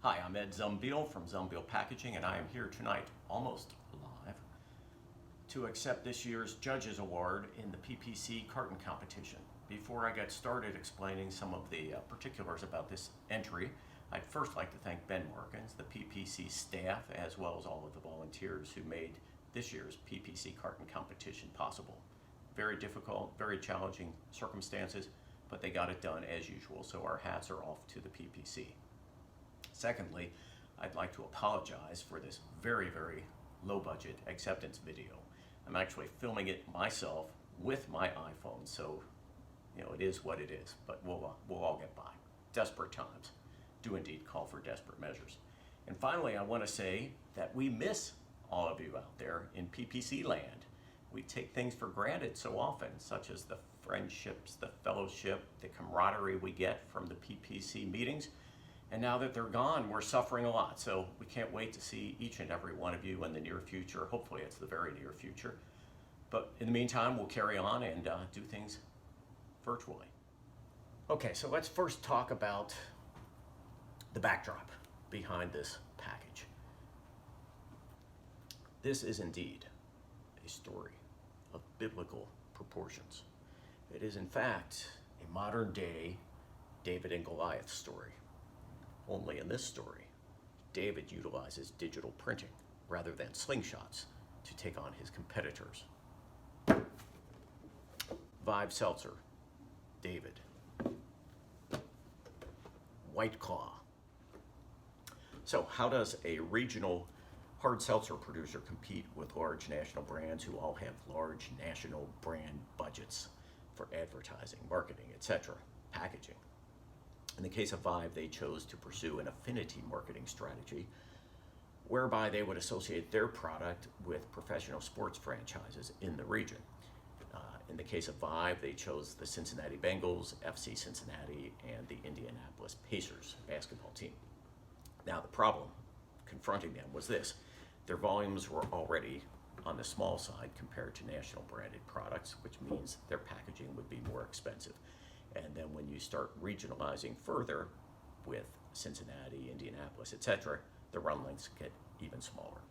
Hi, I'm Ed Zumbiel from Zumbiel Packaging, and I am here tonight, almost live, to accept this year's Judges Award in the PPC carton competition. Before I get started explaining some of the particulars about this entry, I'd first like to thank Ben Morkins, the PPC staff, as well as all of the volunteers who made this year's PPC carton competition possible. Very difficult, very challenging circumstances, but they got it done as usual, so our hats are off to the PPC. Secondly, I'd like to apologize for this very, very low budget acceptance video. I'm actually filming it myself with my iPhone, so it is what it is, but we'll all get by. Desperate times do indeed call for desperate measures. And finally, I want to say that we miss all of you out there in PPC land. We take things for granted so often, such as the friendships, the fellowship, the camaraderie we get from the PPC meetings. And now that they're gone, we're suffering a lot. So we can't wait to see each and every one of you in the near future. Hopefully it's the very near future. But in the meantime, we'll carry on and do things virtually. Okay, so let's first talk about the backdrop behind this package. This is indeed a story of biblical proportions. It is in fact a modern day David and Goliath story. Only in this story, David utilizes digital printing rather than slingshots to take on his competitors. Vive Seltzer, David. White Claw. So how does a regional hard seltzer producer compete with large national brands who all have large national brand budgets for advertising, marketing, etc., packaging? In the case of Vive, they chose to pursue an affinity marketing strategy whereby they would associate their product with professional sports franchises in the region. In the case of Vive, they chose the Cincinnati Bengals, FC Cincinnati, and the Indianapolis Pacers basketball team. Now, the problem confronting them was this. Their volumes were already on the small side compared to national branded products, which means their packaging would be more expensive. And then when you start regionalizing further with Cincinnati, Indianapolis, etc., the run lengths get even smaller.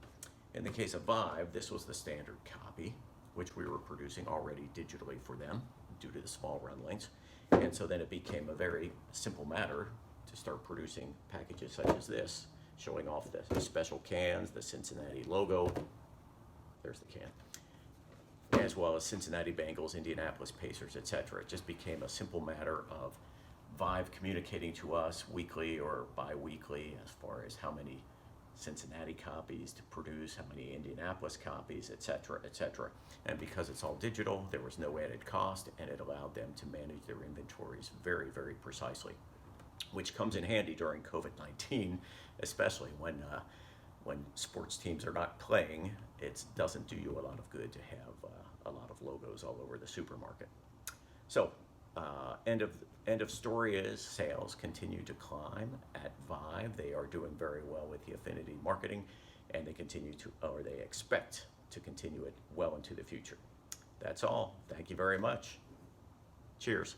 In the case of Vive, this was the standard copy, which we were producing already digitally for them due to the small run lengths. And so then it became a very simple matter to start producing packages such as this, showing off the special cans, the Cincinnati logo. There's the can. As well as Cincinnati Bengals, Indianapolis Pacers, etc. It just became a simple matter of Vive communicating to us weekly or bi-weekly as far as how many Cincinnati copies to produce, how many Indianapolis copies, etc., etc. And because it's all digital, there was no added cost, and it allowed them to manage their inventories very, very precisely, which comes in handy during COVID-19, especially when sports teams are not playing. It doesn't do you a lot of good to have a lot of logos all over the supermarket. So end of story is sales continue to climb at Vive. They are doing very well with the affinity marketing, and they expect to continue it well into the future. That's all. Thank you very much. Cheers.